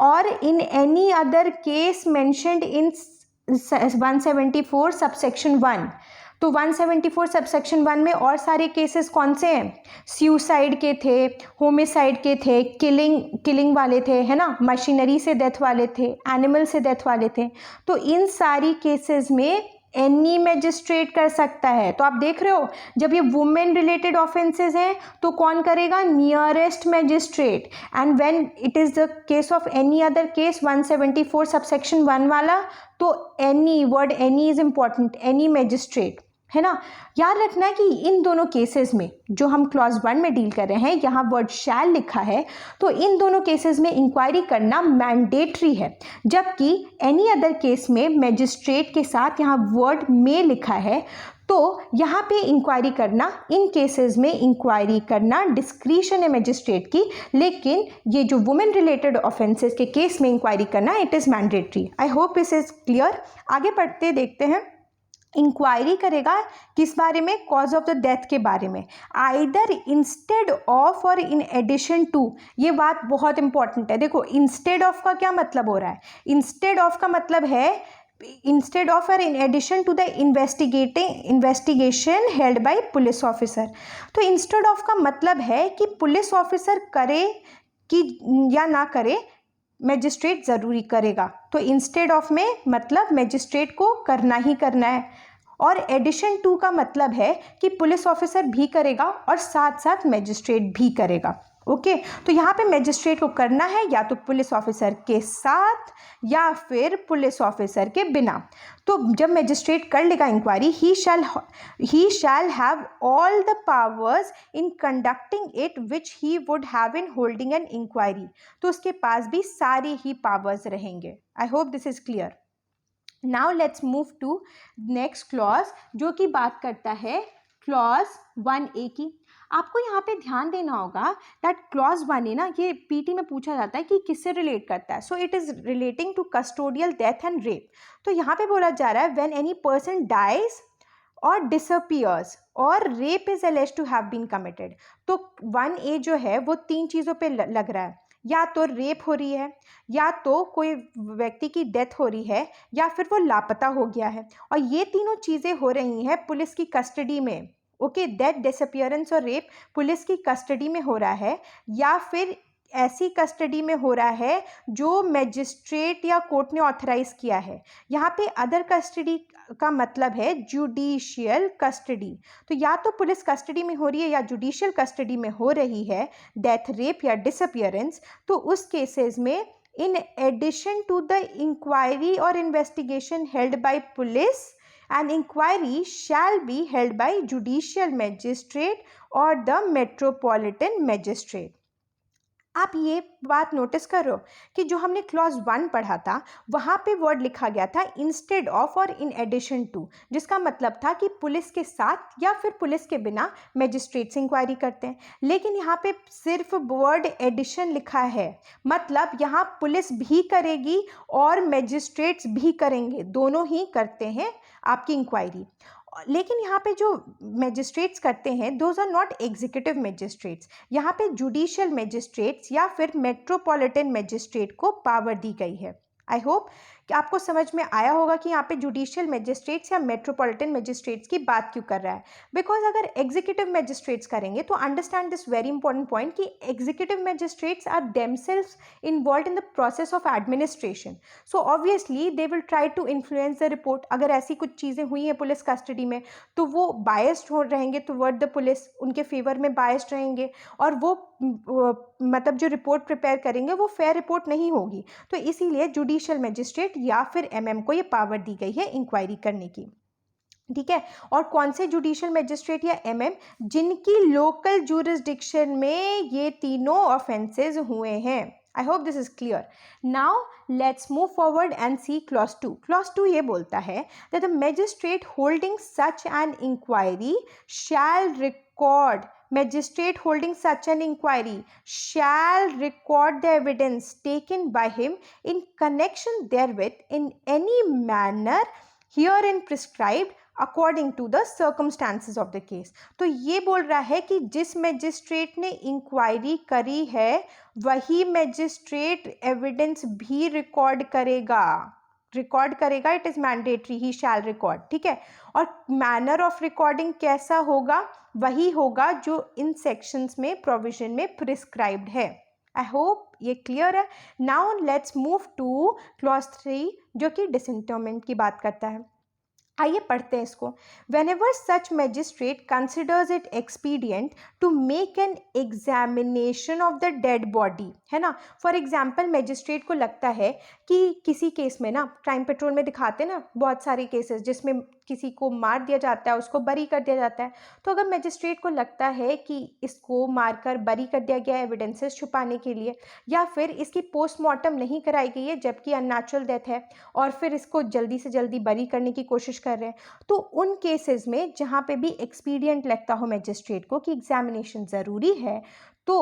और in any other case mentioned in 174 subsection 1। तो 174 सबसेक्शन 1 में और सारे केसेस कौन से हैं? सुसाइड के थे, होमिसाइड के थे, किलिंग वाले थे, है ना, मशीनरी से डेथ वाले थे, एनिमल से डेथ वाले थे। तो इन सारी केसेस में एनी मैजिस्ट्रेट कर सकता है। तो आप देख रहे हो, जब ये वुमेन रिलेटेड ऑफेंसेस हैं तो कौन करेगा? Nearest magistrate. And when it is the case of any other case 174 subsection 1 वाला, तो any, word any is important, any magistrate, है ना। याद रखना है कि इन दोनों केसेस में जो हम क्लॉज 1 में डील कर रहे हैं, यहाँ वर्ड शैल लिखा है, तो इन दोनों केसेस में इंक्वायरी करना मैंडेटरी है। जबकि एनी अदर केस में मैजिस्ट्रेट के साथ यहाँ वर्ड में लिखा है। तो यहाँ पे इंक्वायरी करना, इन केसेस में इंक्वायरी करना डिस्क्रिशन है मैजिस्ट्रेट की, लेकिन ये जो वुमेन रिलेटेड ऑफेंसेस के केस में इंक्वायरी करना, it is mandatory. I hope this is clear. आगे पढ़ते देखते हैं। इंक्वायरी करेगा किस बारे में? कॉज ऑफ द डेथ के बारे में। आइदर इंस्टेड ऑफ और इन एडिशन टू। ये बात बहुत इंपॉर्टेंट है। देखो, इंस्टेड ऑफ का क्या मतलब हो रहा है? इंस्टेड ऑफ का मतलब है इंस्टेड ऑफ और in addition to the investigation held by police officer. तो इंस्टेड ऑफ का मतलब है कि पुलिस ऑफिसर करे कि या ना करे, मैजिस्ट्रेट ज़रूरी करेगा। तो इंस्टेड ऑफ में मतलब मैजिस्ट्रेट को करना ही करना है। और एडिशन टू का मतलब है कि पुलिस ऑफिसर भी करेगा और साथ साथ मैजिस्ट्रेट भी करेगा। ओके, तो यहाँ पे मैजिस्ट्रेट को करना है या तो पुलिस ऑफिसर के साथ या फिर पुलिस ऑफिसर के बिना। तो जब मैजिस्ट्रेट कर लेगा inquiry, he shall have all the powers in conducting it which he would have in holding an inquiry. तो उसके पास भी सारी ही पावर्स रहेंगे। I hope this is clear. Now let's move to next clause, जो कि बात करता है क्लॉज 1A की। आपको यहाँ पे ध्यान देना होगा दैट क्लॉज 1A ना, ये पीटी में पूछा जाता है कि किससे रिलेट करता है। So it is relating to custodial death and rape. तो यहाँ पे बोला जा रहा है व्हेन एनी पर्सन डाइज और डिसअपियर्स और rape is alleged to have been committed. तो 1A जो है वो 3 चीज़ों पे लग रहा है, या तो रेप हो रही है, या तो कोई व्यक्ति की डेथ हो रही है, या फिर वो लापता हो गया है। और ये तीनों चीज़ें हो रही हैं पुलिस की कस्टडी में। ओके, डेथ, डिसअपियरेंस और रेप पुलिस की कस्टडी में हो रहा है, या फिर ऐसी कस्टडी में हो रहा है जो मैजिस्ट्रेट या कोर्ट ने ऑथराइज किया है। यहाँ पे अदर कस्टडी का मतलब है जुडिशियल कस्टडी। तो या तो पुलिस कस्टडी में हो रही है या जुडिशियल कस्टडी में हो रही है डेथ, रेप या डिसअपियरेंस। तो उस केसेस में in addition to the inquiry और investigation held by police an inquiry shall be held by judicial magistrate और द मेट्रोपॉलिटन मैजिस्ट्रेट। आप ये बात नोटिस कर रहे हो कि जो हमने क्लॉज 1 पढ़ा था वहाँ पे वर्ड लिखा गया था इंस्टेड ऑफ और इन एडिशन टू, जिसका मतलब था कि पुलिस के साथ या फिर पुलिस के बिना मैजिस्ट्रेट्स इंक्वायरी करते हैं, लेकिन यहाँ पे सिर्फ वर्ड एडिशन लिखा है, मतलब यहाँ पुलिस भी करेगी और मैजिस्ट्रेट्स भी करेंगे, दोनों ही करते हैं आपकी इंक्वायरी। लेकिन यहाँ पे जो मैजिस्ट्रेट्स करते हैं those are not executive magistrates, यहाँ पे जुडिशियल मैजिस्ट्रेट्स या फिर मेट्रोपॉलिटन मैजिस्ट्रेट को पावर दी गई है। आई होप कि आपको समझ में आया होगा कि यहाँ पे जुडिशियल मैजिस्ट्रेट्स या मेट्रोपॉलिटन मैजिस्ट्रेट्स की बात क्यों कर रहा है। बिकॉज अगर एग्जीक्यूटिव मैजिस्ट्रेट्स करेंगे तो understand this very important point कि executive magistrates are themselves involve in the process of administration, so obviously they will try to influence the report. अगर ऐसी कुछ चीज़ें हुई हैं पुलिस कस्टडी में तो वो बायस्ड हो रहेंगे टुवर्ड द पुलिस, उनके फेवर में बायस्ड रहेंगे और वो मतलब जो रिपोर्ट प्रिपेयर करेंगे वो फेयर रिपोर्ट नहीं होगी। तो इसीलिए जुडिशियल मैजिस्ट्रेट या फिर एमएम को ये पावर दी गई है इंक्वायरी करने की, ठीक है। और कौन से जुडिशियल मैजिस्ट्रेट या एमएम? जिनकी लोकल जूरिसडिक्शन में ये तीनों ऑफेंसेस हुए हैं। I hope this is clear. Now let's move forward and see clause 2। Clause 2 ये बोलता है that the magistrate holding such an inquiry shall record, magistrate holding such an inquiry shall record the evidence taken by him in connection therewith in any manner herein prescribed according to the circumstances of the case। तो ये बोल रहा है कि जिस magistrate ने inquiry करी है वही मैजिस्ट्रेट एविडेंस भी रिकॉर्ड करेगा, it is mandatory, he shall record, ठीक है। और मैनर ऑफ रिकॉर्डिंग कैसा होगा? वही होगा जो इन सेक्शंस में प्रोविजन में प्रिस्क्राइब्ड है। आई होप ये क्लियर है। Now let's move to clause 3 जो कि डिसइंटरमेंट की बात करता है। आइए पढ़ते हैं इसको। Whenever such magistrate considers it expedient to make an examination of the dead body, है ना। फॉर एग्जाम्पल मैजिस्ट्रेट को लगता है कि किसी केस में ना, क्राइम पेट्रोल में दिखाते ना बहुत सारे केसेस जिसमें किसी को मार दिया जाता है, उसको बरी कर दिया जाता है। तो अगर मैजिस्ट्रेट को लगता है कि इसको मारकर बरी कर दिया गया एविडेंसेस छुपाने के लिए, या फिर इसकी पोस्टमार्टम नहीं कराई गई है जबकि अननेचुरल डेथ है और फिर इसको जल्दी से जल्दी बरी करने की कोशिश कर रहे हैं, तो उन केसेस में जहाँ पे भी एक्सपीडियंट लगता हो मैजिस्ट्रेट को कि एग्जामिनेशन ज़रूरी है, तो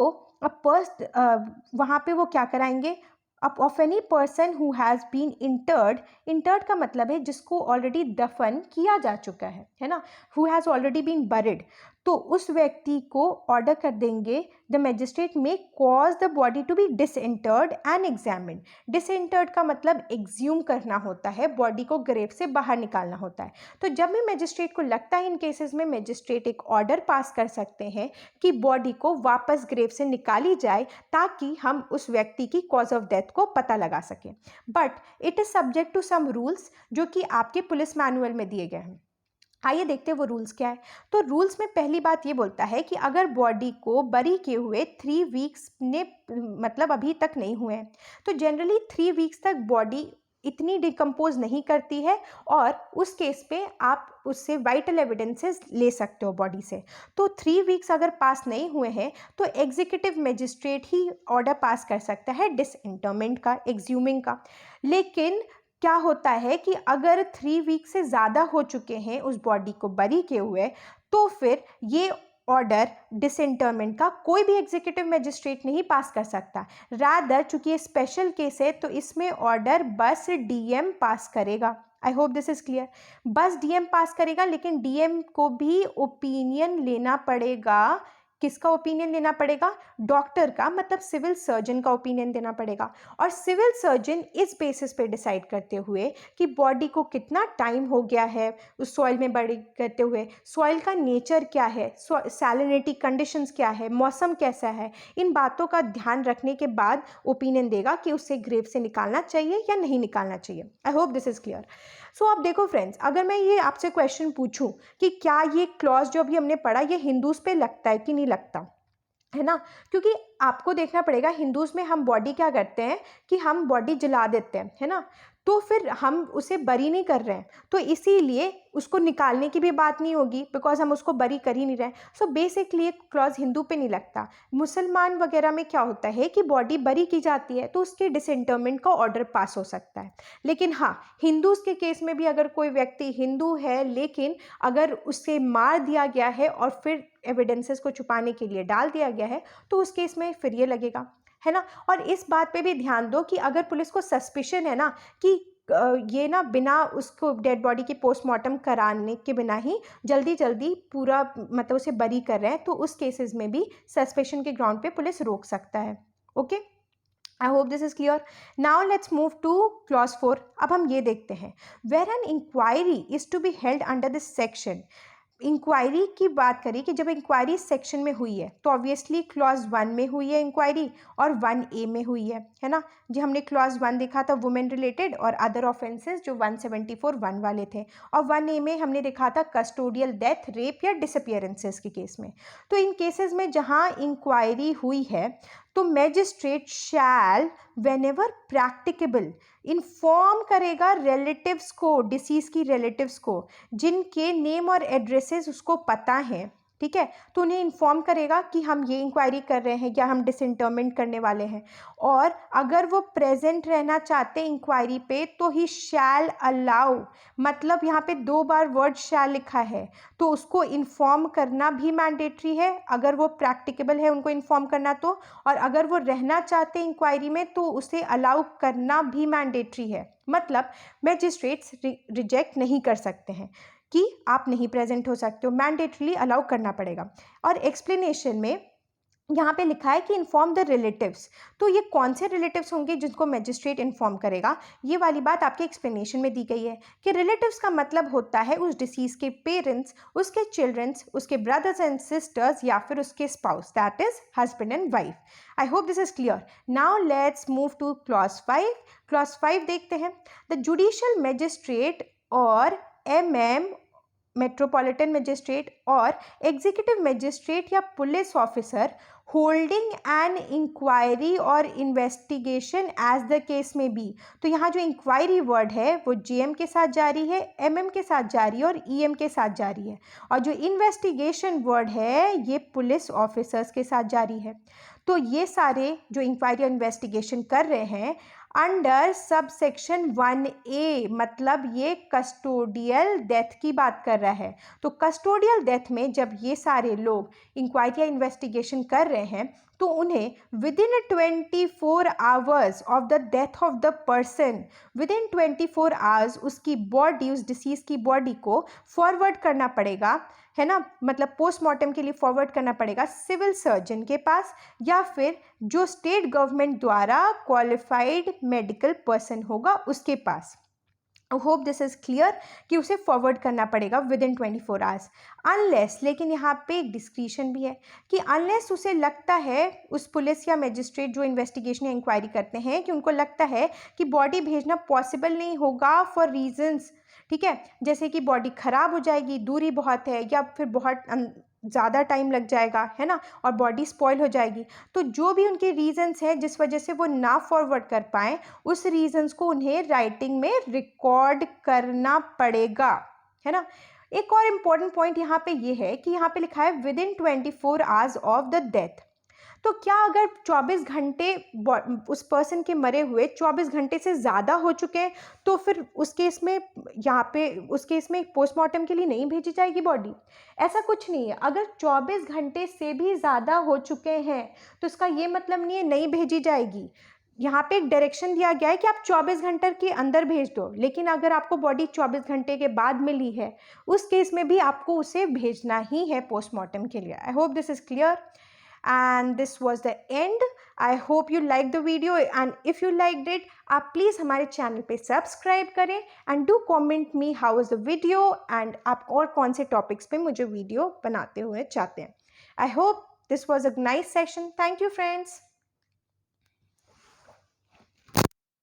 वहाँ पे वो क्या कराएंगे? Of any person who has been interred का मतलब है जिसको ऑलरेडी दफन किया जा चुका है ना, who has already been buried, तो उस व्यक्ति को ऑर्डर कर देंगे the magistrate may cause the body to be disinterred and examined. Disinterred का मतलब एग्ज्यूम करना होता है, बॉडी को ग्रेव से बाहर निकालना होता है। तो जब भी मैजिस्ट्रेट को लगता है इन केसेस में मैजिस्ट्रेट एक ऑर्डर पास कर सकते हैं कि बॉडी को वापस ग्रेव से निकाली जाए ताकि हम उस व्यक्ति की कॉज ऑफ डेथ को पता लगा सकें। But it is subject to some rules जो कि आपके पुलिस मैनुअल में दिए गए हैं। आइए देखते हैं वो रूल्स क्या है। तो रूल्स में पहली बात ये बोलता है कि अगर बॉडी को बरी किए हुए 3 वीक्स ने मतलब अभी तक नहीं हुए हैं, तो जनरली 3 वीक्स तक बॉडी इतनी डिकम्पोज नहीं करती है और उस केस पे आप उससे वाइटल एविडेंसेस ले सकते हो बॉडी से। तो 3 वीक्स अगर पास नहीं हुए हैं तो एग्जीक्यूटिव मैजिस्ट्रेट ही ऑर्डर पास कर सकता है डिसइंटरमेंट का, एग्ज्यूमिंग का। लेकिन क्या होता है कि अगर 3 वीक से ज़्यादा हो चुके हैं उस बॉडी को बरी किए हुए, तो फिर ये ऑर्डर डिसइंटरमेंट का कोई भी एग्जीक्यूटिव मैजिस्ट्रेट नहीं पास कर सकता। रादर चूंकि ये स्पेशल केस है तो इसमें ऑर्डर बस डीएम पास करेगा। I hope this is clear. बस डीएम पास करेगा, लेकिन डीएम को भी ओपिनियन लेना पड़ेगा। किसका ओपिनियन लेना पड़ेगा? डॉक्टर का, मतलब सिविल सर्जन का ओपिनियन देना पड़ेगा। और सिविल सर्जन इस बेसिस पे डिसाइड करते हुए कि बॉडी को कितना टाइम हो गया है उस सॉइल में बरी करते हुए, सॉइल का नेचर क्या है, सैलिनिटी कंडीशंस क्या है, मौसम कैसा है, इन बातों का ध्यान रखने के बाद ओपिनियन देगा कि उसे ग्रेव से निकालना चाहिए या नहीं निकालना चाहिए। I hope this is clear. So अब देखो फ्रेंड्स, अगर मैं ये आपसे क्वेश्चन पूछूं कि क्या ये क्लॉज जो अभी हमने पढ़ा ये हिंदूज पे लगता है कि नहीं लगता, है ना, क्योंकि आपको देखना पड़ेगा हिंदूज में हम बॉडी क्या करते हैं कि हम बॉडी जला देते हैं, है ना। तो फिर हम उसे बरी नहीं कर रहे हैं, तो इसीलिए उसको निकालने की भी बात नहीं होगी, बिकॉज हम उसको बरी कर ही नहीं रहे हैं। सो बेसिकली एक क्लॉज हिंदू पे नहीं लगता। मुसलमान वगैरह में क्या होता है कि बॉडी बरी की जाती है तो उसके डिसइंटरमेंट का ऑर्डर पास हो सकता है। लेकिन हाँ, हिंदूज के केस में भी अगर कोई व्यक्ति हिंदू है लेकिन अगर उसे मार दिया गया है और फिर एविडेंसेस को छुपाने के लिए डाल दिया गया है, तो उस केस में फिर ये लगेगा, है ना। और इस बात पे भी ध्यान दो कि अगर पुलिस को सस्पिशन है ना कि ये ना बिना उसको डेड बॉडी की पोस्टमार्टम कराने के बिना ही जल्दी जल्दी पूरा मतलब उसे बरी कर रहे हैं, तो उस केसेस में भी सस्पेशन के ग्राउंड पे पुलिस रोक सकता है। Okay, I hope this is clear. Now let's move to clause 4। अब हम ये देखते हैं, where an inquiry is to be held under this section. Inquiry की बात करें कि जब इंक्वायरी सेक्शन में हुई है तो ऑब्वियसली क्लॉज 1 में हुई है इंक्वायरी और 1A में हुई है ना। जो हमने क्लॉज 1 देखा था वुमेन रिलेटेड और अदर ऑफेंसेस जो 174(1) वाले थे, और 1A में हमने देखा था कस्टोडियल डेथ, रेप या डिसअपियरेंसेस के केस में। तो इन केसेस में जहां इंक्वायरी हुई है तो मैजिस्ट्रेट शैल व्हेनेवर प्रैक्टिकेबल इन्फॉर्म करेगा रिलेटिव्स को, डिसीज की रिलेटिव्स को, जिनके नेम और एड्रेसेस उसको पता है, ठीक है। तो उन्हें इन्फॉर्म करेगा कि हम ये इंक्वायरी कर रहे हैं या हम डिसइंटरमेंट करने वाले हैं, और अगर वो प्रेजेंट रहना चाहते हैं इंक्वायरी पे तो ही शैल अलाउ, मतलब यहाँ पे 2 बार वर्ड शैल लिखा है, तो उसको इन्फॉर्म करना भी मैंडेटरी है अगर वो प्रैक्टिकेबल है उनको इन्फॉर्म करना तो, और अगर वो रहना चाहते हैं इंक्वायरी में तो उसे अलाउ करना भी मैंडेटरी है। मतलब मैजिस्ट्रेट्स रिजेक्ट नहीं कर सकते हैं कि आप नहीं प्रेजेंट हो सकते हो, मैंडेटरीली अलाउ करना पड़ेगा। और एक्सप्लेनेशन में यहाँ पे लिखा है कि इन्फॉर्म द रिलेटिव्स, तो ये कौन से रिलेटिव्स होंगे जिनको मैजिस्ट्रेट इन्फॉर्म करेगा, ये वाली बात आपके एक्सप्लेनेशन में दी गई है कि रिलेटिव्स का मतलब होता है उस डिसीज के पेरेंट्स, उसके चिल्ड्रंस, उसके ब्रदर्स एंड सिस्टर्स या फिर उसके spouse, that is husband and wife. I hope this is clear. Now let's move to clause 5। Clause 5 देखते हैं, द जुडिशियल मैजिस्ट्रेट और मेट्रोपॉलिटन मैजिस्ट्रेट और एग्जीक्यूटिव मैजिस्ट्रेट या police officer holding an inquiry और investigation as the case may be. तो यहाँ जो inquiry word है वो जेएम के साथ जारी है, एमएम के साथ जारी है और ईएम के साथ जारी है, और जो इन्वेस्टिगेशन वर्ड है ये पुलिस ऑफिसर्स के साथ जारी है। तो ये सारे जो इंक्वायरी और इन्वेस्टिगेशन कर रहे हैं अंडर सब सेक्शन 1A, मतलब ये कस्टोडियल डेथ की बात कर रहा है। तो कस्टोडियल डेथ में जब ये सारे लोग इंक्वायरी या इन्वेस्टिगेशन कर रहे हैं तो उन्हें with in 24 hours of the death of the person, with in 24 hours उसकी बॉडी, उस डिसीज की बॉडी को फॉरवर्ड करना पड़ेगा, है ना। मतलब पोस्टमार्टम के लिए फॉरवर्ड करना पड़ेगा सिविल सर्जन के पास या फिर जो स्टेट गवर्नमेंट द्वारा क्वालिफाइड मेडिकल पर्सन होगा उसके पास। I hope this is clear कि उसे फॉरवर्ड करना पड़ेगा विद इन 24 आवर्स, अनलेस, लेकिन यहाँ पे एक डिस्क्रिशन भी है कि अनलेस उसे लगता है, उस पुलिस या मैजिस्ट्रेट जो इन्वेस्टिगेशन या इंक्वायरी करते हैं कि उनको लगता है कि बॉडी भेजना पॉसिबल नहीं होगा फॉर रीजंस, ठीक है, जैसे कि बॉडी ख़राब हो जाएगी, दूरी बहुत है, या फिर बहुत ज़्यादा टाइम लग जाएगा, है ना, और बॉडी स्पॉइल हो जाएगी। तो जो भी उनके रीजंस हैं जिस वजह से वो ना फॉरवर्ड कर पाएँ, उस रीजंस को उन्हें राइटिंग में रिकॉर्ड करना पड़ेगा, है ना। एक और इम्पॉर्टेंट पॉइंट यहाँ पे ये है कि यहाँ पे लिखा है with in 24 hours of the death. तो क्या अगर 24 घंटे उस पर्सन के मरे हुए 24 घंटे से ज़्यादा हो चुके हैं तो फिर उस केस में यहाँ पे उस केस में पोस्टमार्टम के लिए नहीं भेजी जाएगी बॉडी? ऐसा कुछ नहीं है। अगर 24 घंटे से भी ज़्यादा हो चुके हैं तो इसका ये मतलब नहीं है नहीं भेजी जाएगी। यहाँ पे एक डायरेक्शन दिया गया है कि आप 24 घंटे के अंदर भेज दो, लेकिन अगर आपको बॉडी 24 घंटे के बाद मिली है उस केस में भी आपको उसे भेजना ही है पोस्टमार्टम के लिए। आई hope this is clear and this was the end. I hope you liked the video, and if you liked it आप प्लीज़ हमारे चैनल पे सब्सक्राइब करें and do comment me how was the video and आप और कौन से topics पे मुझे वीडियो बनाते हुए चाहते हैं। I hope this was a nice session. Thank you friends.